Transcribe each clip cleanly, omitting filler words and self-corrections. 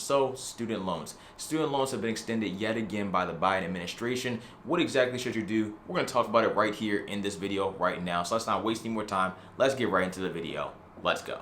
So, student loans. Student loans have been extended yet again by the Biden administration. What exactly should you do? We're going to talk about it right here in this video right now. So let's not waste any more time. Let's get right into the video. Let's go.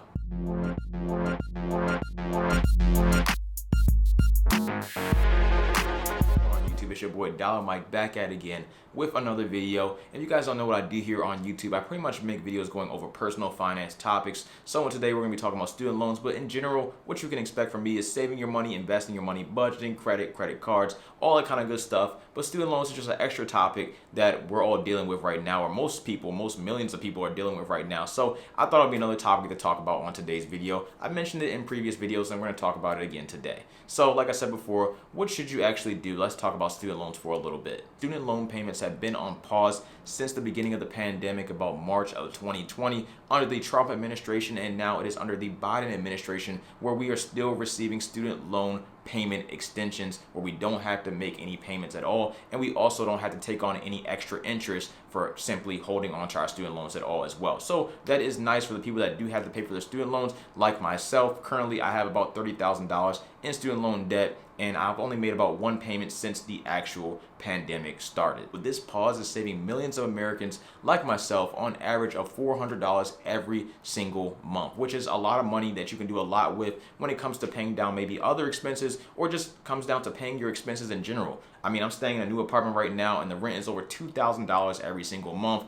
It's your boy Dollar Mike back at it again with another video. If you guys don't know what I do here on YouTube, I pretty much make videos going over personal finance topics. So today we're going to be talking about student loans, but in general, what you can expect from me is saving your money, investing your money, budgeting, credit cards, all that kind of good stuff. But student loans is just an extra topic that we're all dealing with right now, or most millions of people are dealing with right now. So I thought it'd be another topic to talk about on today's video. I mentioned it in previous videos and we're going to talk about it again today. So like I said before, what should you actually do? Let's talk about student loans for a little bit. Student loan payments have been on pause since the beginning of the pandemic, about March of 2020, under the Trump administration, and now it is under the Biden administration, where we are still receiving student loan payment extensions where we don't have to make any payments at all, and we also don't have to take on any extra interest for simply holding on to our student loans at all as well. So that is nice for the people that do have to pay for their student loans, like myself. Currently I have about $30,000 in student loan debt, and I've only made about one payment since the actual pandemic started. But this pause is saving millions of Americans like myself on average of $400 every single month, which is a lot of money that you can do a lot with when it comes to paying down maybe other expenses, or just comes down to paying your expenses in general. I mean, I'm staying in a new apartment right now and the rent is over $2,000 every single month.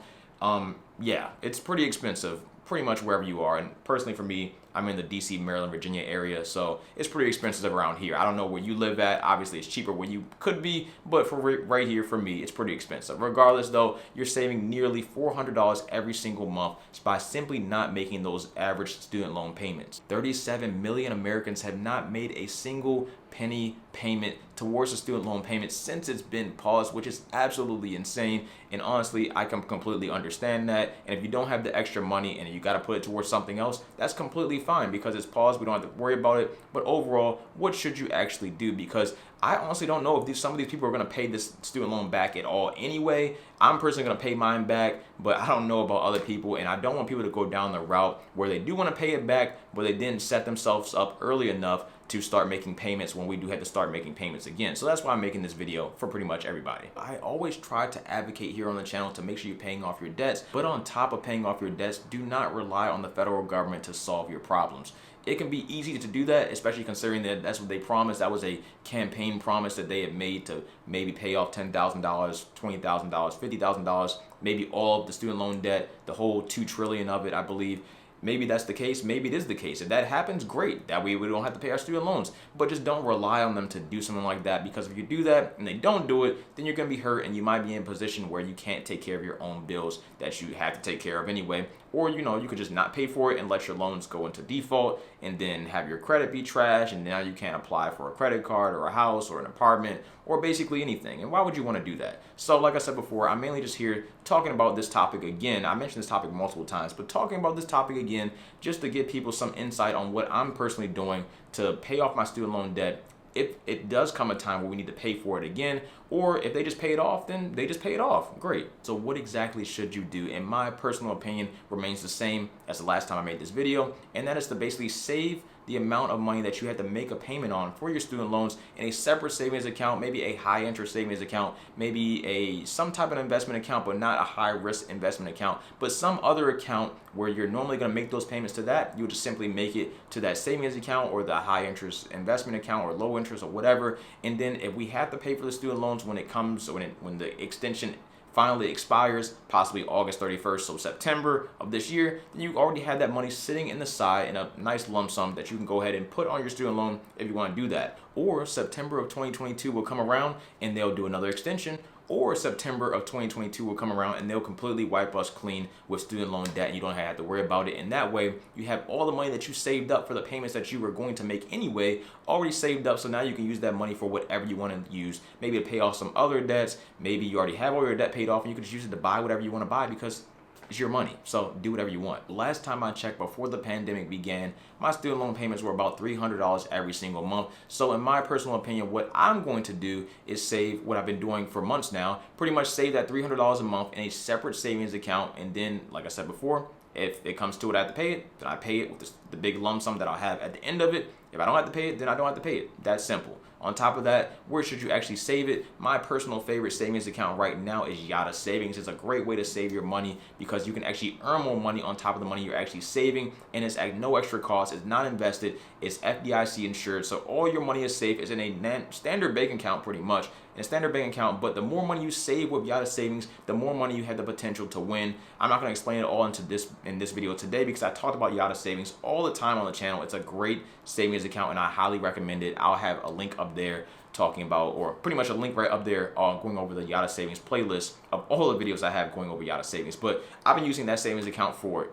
Yeah, it's pretty expensive pretty much wherever you are. And personally for me, I'm in the DC, Maryland, Virginia area, so it's pretty expensive around here. I don't know where you live at. Obviously, it's cheaper where you could be, but for right here for me, it's pretty expensive. Regardless, though, you're saving nearly $400 every single month by simply not making those average student loan payments. 37 million Americans have not made a single penny payment towards the student loan payment since it's been paused, which is absolutely insane. And honestly, I can completely understand that. And if you don't have the extra money and you got to put it towards something else, that's completely fine because it's paused. We don't have to worry about it. But overall, what should you actually do? Because I honestly don't know if some of these people are going to pay this student loan back at all anyway. I'm personally going to pay mine back, but I don't know about other people, and I don't want people to go down the route where they do want to pay it back, but they didn't set themselves up early enough to start making payments when we do have to start making payments again. So that's why I'm making this video for pretty much everybody. I always try to advocate here on the channel to make sure you're paying off your debts, but on top of paying off your debts, do not rely on the federal government to solve your problems. It can be easy to do that, especially considering that that's what they promised. That was a campaign promise that they had made to maybe pay off $10,000, $20,000, $50,000, maybe all of the student loan debt, the whole $2 trillion of it, I believe. Maybe that's the case. Maybe it is the case. If that happens, great. That way we don't have to pay our student loans. But just don't rely on them to do something like that, because if you do that and they don't do it, then you're going to be hurt and you might be in a position where you can't take care of your own bills that you have to take care of anyway. Or, you could just not pay for it and let your loans go into default and then have your credit be trash, and now you can't apply for a credit card or a house or an apartment or basically anything. And why would you want to do that? So like I said before, I'm mainly just here talking about this topic again. I mentioned this topic multiple times, but talking about this topic again just to give people some insight on what I'm personally doing to pay off my student loan debt if it does come a time where we need to pay for it again, or if they just pay it off, then they just pay it off. Great. So what exactly should you do? And my personal opinion remains the same as the last time I made this video, and that is to basically save the amount of money that you have to make a payment on for your student loans in a separate savings account, maybe a high interest savings account, maybe some type of investment account, but not a high risk investment account, but some other account where you're normally going to make those payments to that. You would just simply make it to that savings account or the high interest investment account or low interest or whatever. And then if we have to pay for the student loans when the extension finally expires, possibly August 31st, so September of this year, then you already have that money sitting in the side in a nice lump sum that you can go ahead and put on your student loan if you want to do that. Or September of 2022 will come around and they'll do another extension, or September of 2022 will come around and they'll completely wipe us clean with student loan debt. You don't have to worry about it. And that way you have all the money that you saved up for the payments that you were going to make anyway already saved up. So now you can use that money for whatever you want to use. Maybe to pay off some other debts. Maybe you already have all your debt paid off and you can just use it to buy whatever you want to buy because it's your money, so do whatever you want. Last time I checked, before the pandemic began, my student loan payments were about $300 every single month. So in my personal opinion, what I'm going to do is save what I've been doing for months now, pretty much save that $300 a month in a separate savings account. And then, like I said before, if it comes to it, I have to pay it, then I pay it with the big lump sum that I'll have at the end of it. If I don't have to pay it, then I don't have to pay it. That's simple. On top of that, where should you actually save it? My personal favorite savings account right now is Yada Savings. It's a great way to save your money because you can actually earn more money on top of the money you're actually saving, and it's at no extra cost. It's not invested. It's FDIC insured, so all your money is safe. It's in a standard bank account pretty much, in a standard bank account, but the more money you save with Yada Savings, the more money you have the potential to win. I'm not going to explain it all in this video today because I talked about Yada Savings all the time on the channel. It's a great savings account and I highly recommend it. I'll have a link up there talking about, or pretty much a link right up there going over the Yada Savings playlist of all the videos I have going over Yada Savings. But I've been using that savings account for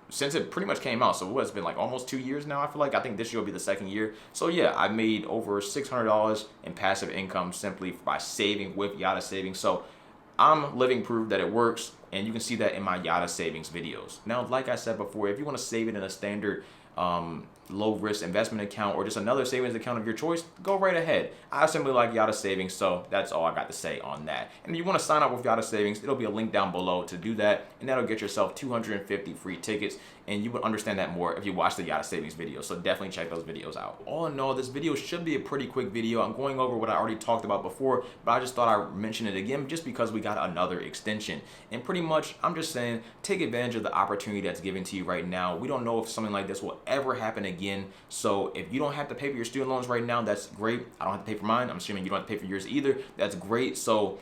since it pretty much came out. So it's been like almost 2 years now, I feel like. I think this year will be the second year. So yeah, I made over $600 in passive income simply by saving with Yada Savings. So I'm living proof that it works, and you can see that in my Yada Savings videos. Now, like I said before, if you want to save it in a standard low risk investment account or just another savings account of your choice, go right ahead. I simply like Yada Savings, so that's all I got to say on that. And if you want to sign up with Yada Savings, it'll be a link down below to do that, and that'll get yourself 250 free tickets, and you would understand that more if you watch the Yada Savings video, so definitely check those videos out. All in all, this video should be a pretty quick video. I'm going over what I already talked about before, but I just thought I'd mention it again just because we got another extension. And pretty much, I'm just saying, take advantage of the opportunity that's given to you right now. We don't know if something like this will ever happen again. So if you don't have to pay for your student loans right now, that's great. I don't have to pay for mine. I'm assuming you don't have to pay for yours either. That's great. So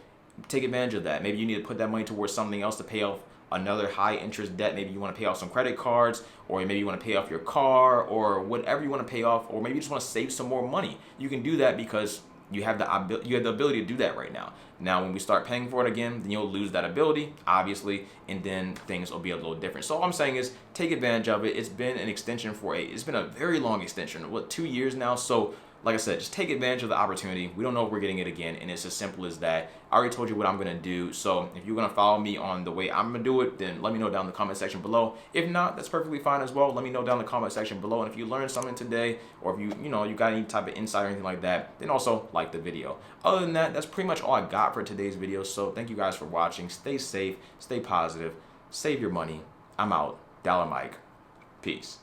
take advantage of that. Maybe you need to put that money towards something else to pay off another high interest debt. Maybe you want to pay off some credit cards, or maybe you want to pay off your car, or whatever you want to pay off, or maybe you just want to save some more money. You can do that because you have the ability to do that right now. Now, when we start paying for it again, then you'll lose that ability, obviously, and then things will be a little different. So all I'm saying is take advantage of it. It's been an extension it's been a very long extension, 2 years now. So like I said, just take advantage of the opportunity. We don't know if we're getting it again, and it's as simple as that. I already told you what I'm going to do, so if you're going to follow me on the way I'm going to do it, then let me know down in the comment section below. If not, that's perfectly fine as well. Let me know down in the comment section below, and if you learned something today, or if you got any type of insight or anything like that, then also like the video. Other than that, that's pretty much all I got for today's video, so thank you guys for watching. Stay safe, stay positive, save your money. I'm out. Dollar Mike. Peace.